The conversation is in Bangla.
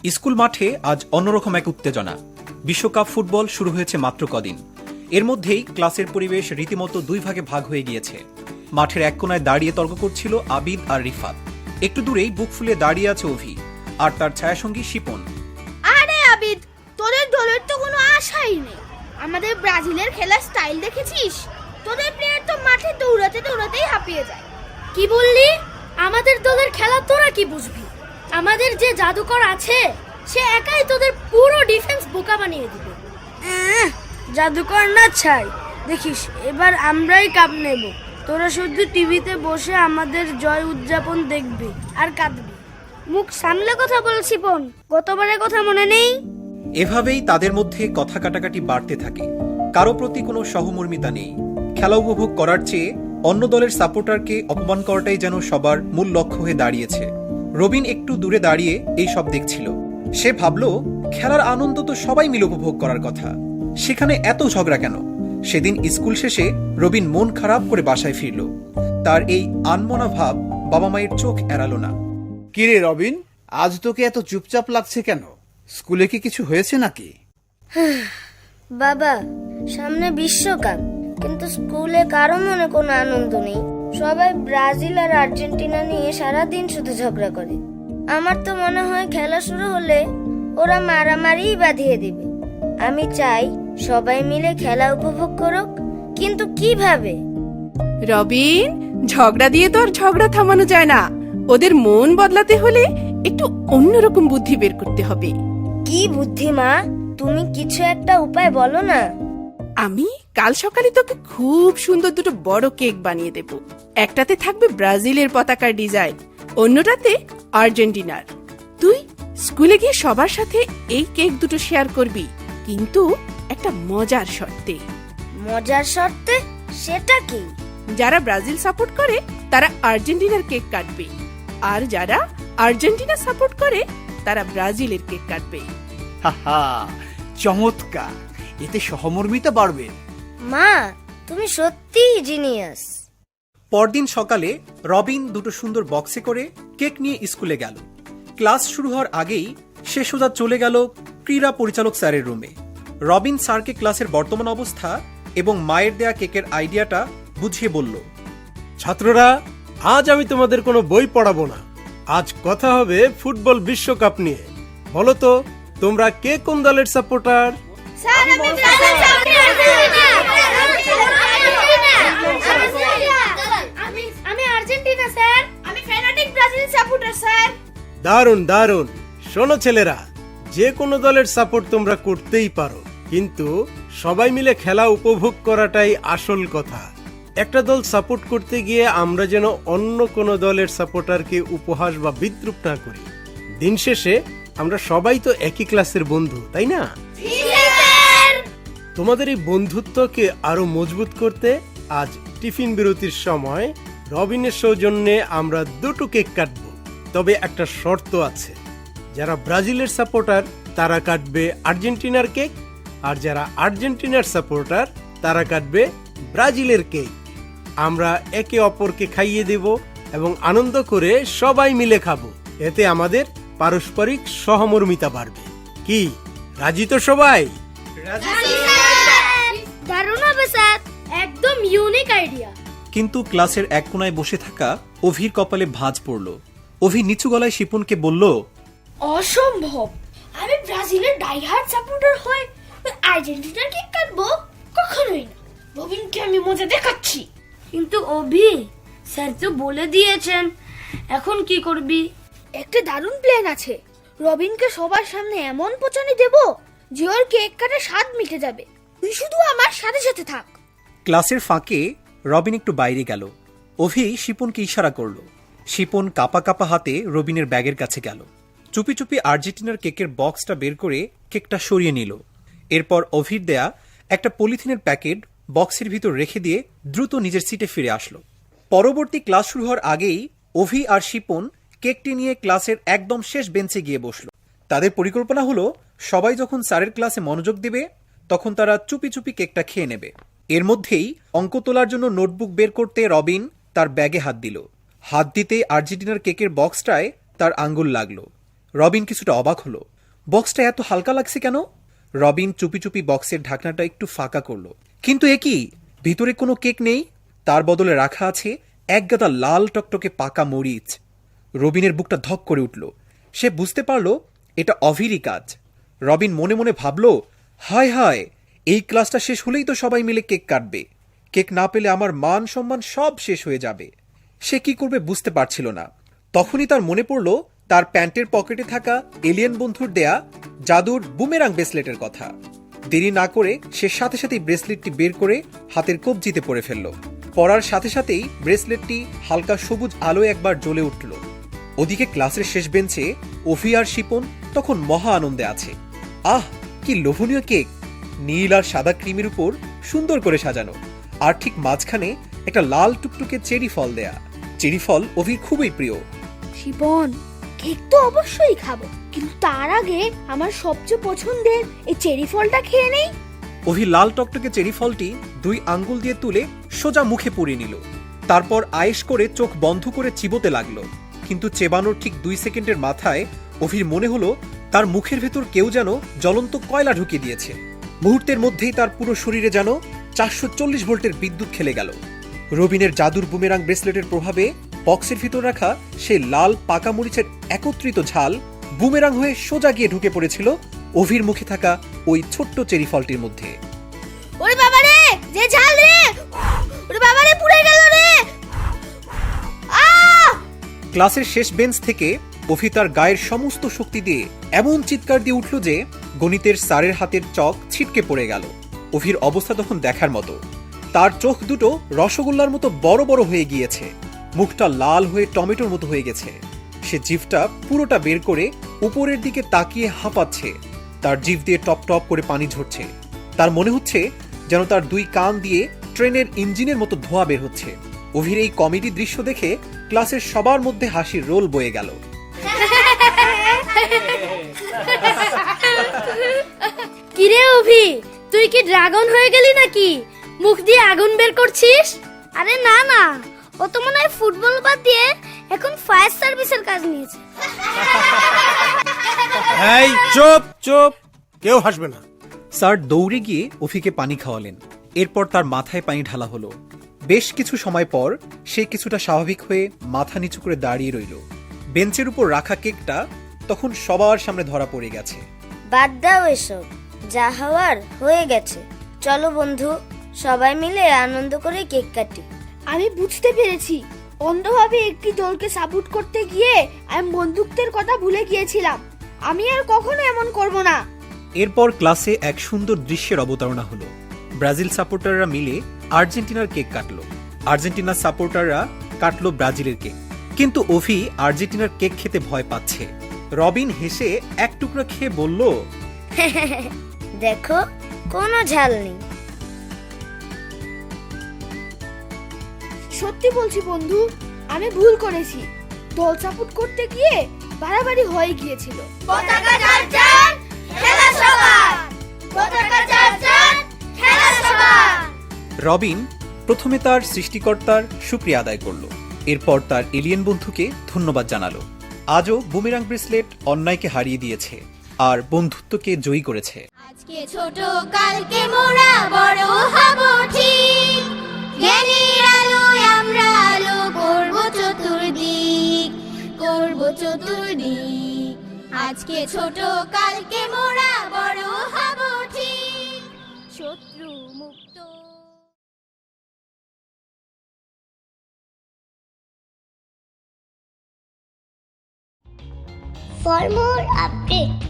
স্কুল মাঠে আজ অন্যরকম এক উত্তেজনা। বিশ্বকাপ ফুটবল শুরু হয়েছে মাত্র কদিন। এর মধ্যেই ক্লাসের পরিবেশ রীতিমতো দুই ভাগে ভাগ হয়ে গিয়েছে। মাঠের এক কোনায় দাঁড়িয়ে তর্ক করছিল আবিদ আর রিফাত। একটু দূরেই বুক ফুলে দাঁড়িয়ে আছে অভি আর তার ছায়াসঙ্গী শিপন। আরে আবিদ, তোদের দলের তো কোনো আশাই নেই। আমাদের ব্রাজিলের খেলার স্টাইল দেখেছিস? তোদের প্লেয়ার তো মাঠে দৌড়াতে দৌড়াতেই হাঁপিয়ে যায়। কি বললি? আমাদের দলের খেলা তোরা কি বুঝবি? আমাদের যে জাদুকর আছে সে একাই তোদের পুরো ডিফেন্স বোকা বানিয়ে দিবে। জাদুকর না ছাই, দেখিস এবার আমরাই কাপ নেব। তোরা শুধু টিভিতে বসে আমাদের জয় উদযাপন দেখবি আর কাঁদবি। মুখ সামলে কথা বলছি বোন, গতবারের কথা মনে নেই? এভাবেই তাদের মধ্যে কথা কাটাকাটি বাড়তে থাকে। কারো প্রতি কোনো সহমর্মিতা নেই। খেলা উপভোগ করার চেয়ে অন্য দলের সাপোর্টারকে অপমান করাটাই যেন সবার মূল লক্ষ্য হয়ে দাঁড়িয়েছে। রবিন একটু দূরে দাঁড়িয়ে এই সব দেখছিল। সে ভাবল, খেলার আনন্দ তো সবাই মিলে উপভোগ করার কথা, সেখানে এত ঝগড়া কেন? সেদিন স্কুল শেষে রবিন মন খারাপ করে বাসায় ফিরল। তার এই আনমনা ভাব বাবা মায়ের চোখ এড়ালো না। কিরে রবিন, আজ তোকে এত চুপচাপ লাগছে কেন? স্কুলে কি কিছু হয়েছে নাকি? বাবা, সামনে বিশ্বকাপ, কিন্তু স্কুলে কারো মনে কোনো আনন্দ নেই। সবাই ব্রাজিল আর আর্জেন্টিনা নিয়ে সারাদিন শুধু ঝগড়া করে। আমার তো মনে হয় খেলা শুরু হলে ওরা মারামারিই বাঁধিয়ে দিবে। আমি চাই সবাই মিলে খেলা উপভোগ করুক, কিন্তু কিভাবে? রবিন, ঝগড়া দিয়ে তো আর ঝগড়া থামানো যায় না। ওদের মন বদলাতে হলে একটু অন্যরকম বুদ্ধি বের করতে হবে। কি বুদ্ধি মা? তুমি কিছু একটা উপায় বলো না। আমি কাল সকালে তোকে খুব সুন্দর দুটো বড় কেক বানিয়ে দেব। একটাতে থাকবে ব্রাজিলের পতাকার ডিজাইন, অন্যটাতে আর্জেন্টিনার। তুই স্কুলে গিয়ে সবার সাথে এই কেক দুটো শেয়ার করবি, কিন্তু একটা মজার শর্তে। মজার শর্তে? সেটা কি? যারা ব্রাজিল সাপোর্ট করে তারা আর্জেন্টিনার কেক কাটবে, আর যারা আর্জেন্টিনা সাপোর্ট করে তারা ব্রাজিলের কেক কাটবে। হাহা, চমৎকার! এতে সহমর্মিতা বাড়বে। মা, তুমি সত্যিই জিনিয়াস। পরদিন সকালে রবিন দুটো সুন্দর বক্সে করে কেক নিয়ে স্কুলে গেল। ক্লাস শুরু হওয়ার আগেই সে সোজা চলে গেল ক্রীড়া পরিচালক স্যারের রুমে। রবিন স্যারকে ক্লাসের বর্তমান অবস্থা এবং মায়ের দেয়া কেকের আইডিয়াটা বুঝিয়ে বলল, ছাত্ররা, আজ আমি তোমাদের কোনো বই পড়াবো না। আজ কথা হবে ফুটবল বিশ্বকাপ নিয়ে। বলো তো, তোমরা কে কোন দলের সাপোর্টার? স্যার, আমি ব্রাজিল আমি আর্জেন্টিনা স্যার। আমি ফ্যানাটিক ব্রাজিল সাপোর্টার স্যার। দারুণ দারুণ। শোনো ছেলেরা, যে কোনো দলের সাপোর্ট তোমরা করতেই পারো, কিন্তু সবাই মিলে খেলা উপভোগ করাটাই আসল কথা। একটা দল সাপোর্ট করতে গিয়ে আমরা যেন অন্য কোনো দলের সাপোর্টারকে উপহাস বা বিদ্রুপ না করি। দিন শেষে আমরা সবাই তো একই ক্লাসের বন্ধু, তাই না? তোমাদের এই বন্ধুত্বকে আরো মজবুত করতে আজ টিফিন বিরতির সময় রবিনের সৌজন্যে আমরা দুটো কেক কাটবো। তবে একটা শর্ত আছে, যারা ব্রাজিলের সাপোর্টার তারা কাটবে আর্জেন্টিনার কেক, আর যারা আর্জেন্টিনার সাপোর্টার তারা কাটবে ব্রাজিলের কেক। আমরা একে অপরকে খাইয়ে দেব এবং আনন্দ করে সবাই মিলে খাবো। এতে আমাদের পারস্পরিক সহমর্মিতা বাড়বে। কি, রাজি তো সবাই? দারুণ হবে স্যার, একদম ইউনিক আইডিয়া। কিন্তু ক্লাসের এক কোনায় বসে থাকা অভির কপালে ভাঁজ পড়ল। অভি নিচু গলায় শিপনকে বলল, অসম্ভব! আমি ব্রাজিলের ডাইহার্ড সাপোর্টার হয়ে আর্জেন্টিনার কেক কাটবো? কখনোই না। রবিনকে আমি মজা দেখাচ্ছি। কিন্তু অভি, স্যার তো বলে দিয়েছেন, এখন কি করবি? একটা দারুণ প্ল্যান আছে। রবিনকে সবার সামনে এমন পচানি দেব যে ওর কেক কাটার স্বাদ মিটে যাবে। তুই শুধু আমার সাথে সাথে থাক। ক্লাসের ফাঁকে রবিন একটু বাইরে গেল। অভি শিপনকে ইশারা করল। শিপন কাপা কাপা হাতে রবিনের ব্যাগের কাছে গেল। চুপি চুপি আর্জেন্টিনার কেকের বক্সটা বের করে কেকটা সরিয়ে নিল। এরপর অভির দেয়া একটা পলিথিনের প্যাকেট বক্সের ভিতর রেখে দিয়ে দ্রুত নিজের সিটে ফিরে আসলো। পরবর্তী ক্লাস শুরু হওয়ার আগেই অভি আর শিপন কেকটি নিয়ে ক্লাসের একদম শেষ বেঞ্চে গিয়ে বসল। তাদের পরিকল্পনা হলো, সবাই যখন স্যারের ক্লাসে মনোযোগ দেবে তখন তারা চুপি চুপি কেকটা খেয়ে নেবে। এর মধ্যেই অঙ্ক তোলার জন্য নোটবুক বের করতে রবিন তার ব্যাগে হাত দিল। হাত দিতে আর্জেন্টিনার কেকের বক্সটায় তার আঙ্গুল লাগলো। রবিন কিছুটা অবাক হলো। বক্সটা এত হালকা লাগছে কেন? রবিন চুপি চুপি বক্সের ঢাকনাটা একটু ফাঁকা করলো। কিন্তু এ কি, ভিতরে কোনো কেক নেই, তার বদলে রাখা আছে এক গাদা লাল টকটকে পাকা মরিচ। রবিনের বুকটা ধক করে উঠল। সে বুঝতে পারল এটা অভিরই কাজ। রবিন মনে মনে ভাবল, হায় হায়, এই ক্লাসটা শেষ হলেই তো সবাই মিলে কেক কাটবে। কেক না পেলে আমার মান সম্মান সব শেষ হয়ে যাবে। সে কি করবে বুঝতে পারছিল না। তখনই তার মনে পড়ল তার প্যান্টের পকেটে থাকা এলিয়েন বন্ধুর দেয়া জাদুর বুমেরাং ব্রেসলেটের কথা। দেরি না করে সে সাথে সাথেই ব্রেসলেটটি বের করে হাতের কবজিতে পরে ফেলল। পরার সাথে সাথেই ব্রেসলেটটি হালকা সবুজ আলোয় একবার জ্বলে উঠল। ওদিকে ক্লাসের শেষ বেঞ্চে অফি আর শিপন তখন মহা আনন্দে আছে। আহ, কি লোভনীয় কেক! নীল আর সাদা ক্রিমের উপর সুন্দর করে সাজানো, আর ঠিক মাঝখানে একটা লাল টুকটুকে চেরি ফল দেয়া। চেরি ফল অভির খুবই প্রিয়। শিপন, কেক তো অবশ্যই খাবো, কিন্তু তার আগে আমার সবচেয়ে পছন্দের এই চেরি ফলটা খেয়ে নেই। অভি লাল টকটকে চেরি ফলটি 2 আঙ্গুল দিয়ে তুলে সোজা মুখে পুরে নিল। তারপর আয়েশ করে চোখ বন্ধ করে চিবোতে লাগলো। কিন্তু চেবানোর ঠিক 2 সেকেন্ডের মাথায় অভির মনে হলো তার মুখের ভেতর কেউ যেন জ্বলন্ত কয়লা ঢুকিয়ে দিয়েছে। মুহূর্তের মধ্যেই তার পুরো শরীরে যেন 440 ভোল্টের বিদ্যুৎ খেলে গেল। রবিনের জাদুর বুমেরাং ব্রেসলেটের প্রভাবে বক্সের ভিতর রাখা সেই লাল পাকা মরিচের একত্রিত ঝাল বুমেরাং হয়ে সোজা গিয়ে ঢুকে পড়েছিল অভির মুখে থাকা ওই ছোট্ট চেরি ফলটির মধ্যে। ওরে বাবা রে, যে ঝাল রে! ওরে বাবা রে, পুড়ে গেল রে! ক্লাসের শেষ বেঞ্চ থেকে অভি তার গায়ের সমস্ত শক্তি দিয়ে এমন চিৎকার দিয়ে উঠল যে গণিতের স্যারের হাতের চক ছিটকে পড়ে গেল। অভির অবস্থা তখন দেখার মতো। তার চোখ দুটো রসগোল্লার মতো বড় বড় হয়ে গিয়েছে, মুখটা লাল হয়ে টমেটোর মতো হয়ে গেছে। সে জিভটা পুরোটা বের করে উপরের দিকে তাকিয়ে হাঁপাচ্ছে। তার জিভ দিয়ে টপ টপ করে পানি ঝরছে। তার মনে হচ্ছে যেন তার 2 কান দিয়ে ট্রেনের ইঞ্জিনের মতো ধোঁয়া বের হচ্ছে। অভির এই কমেডি দৃশ্য দেখে ক্লাসের সবার মধ্যে হাসির রোল বয়ে গেল। কিরে অভি, তুই কি ড্রাগন হয়ে গেলি নাকি? মুখ দিয়ে আগুন বের করছিস? আরে না না, ও তো মনে হয় ফুটবল বাদ দিয়ে এখন ফায়ার সার্ভিসের কাজ নিয়েছে। এই চুপ চুপ, কেউ হাসবে না। স্যার দৌড়ে গিয়ে অফিকে পানি খাওয়ালেন। এরপর তার মাথায় পানি ঢালা হলো। বেশ কিছু সময় পর সে কিছুটা স্বাভাবিক হয়ে মাথা নিচু করে দাঁড়িয়ে রইল। বেঞ্চের উপর রাখা কেকটা তখন সবার সামনে ধরা পড়ে গেছে। বাদ দাও এসব, যা হওয়ার হয়ে গেছে। চলো বন্ধু, সবাই মিলে আনন্দ করে কেক কাটি। আমি বুঝতে পেরেছি, অন্ধভাবে একটি দলকে সাপোর্ট করতে গিয়ে আমি বন্ধুত্বের কথা ভুলে গিয়েছিলাম। আমি আর কখনো এমন করব না। এরপর ক্লাসে এক সুন্দর দৃশ্যের অবতারণা হলো। ব্রাজিল সাপোর্টাররা মিলে আর্জেন্টিনার কেক কাটলো, আর্জেন্টিনার সাপোর্টাররা কাটলো ব্রাজিলের কেক। কিন্তু অভি আর্জেন্টিনার কেক খেতে ভয় পাচ্ছে। রবিন হেসে এক টুকরো খেয়ে বলল, দেখো, কোনো ঝাল নেই। সত্যি বলছি বন্ধু, আমি ভুল করেছি। দল সাপোর্ট করতে গিয়ে বাড়াবাড়ি হয়ে গিয়েছিল। পতাকা যার যার, খেলা সবার। পতাকা যার যার, খেলা সবার। রবিন প্রথমে তার সৃষ্টিকর্তার শুকরিয়া আদায় করলো। এরপর তার এলিয়েন বন্ধুকে ধন্যবাদ জানালো। আজও বুমেরাং ব্রেসলেট অন্যায়কে হারিয়ে দিয়েছে আর বন্ধুত্বকে জয়ী করেছে। আজকে ছোট, কালকে মোরা বড় হব ঠিক। জ্ঞানের আলোয় আমরা আলো করব চতুর্দিক, করব চতুর্দিক। আজকে ছোট, কালকে মোরা বড় হব ঠিক। শত্রু মুক্ত। For more updates,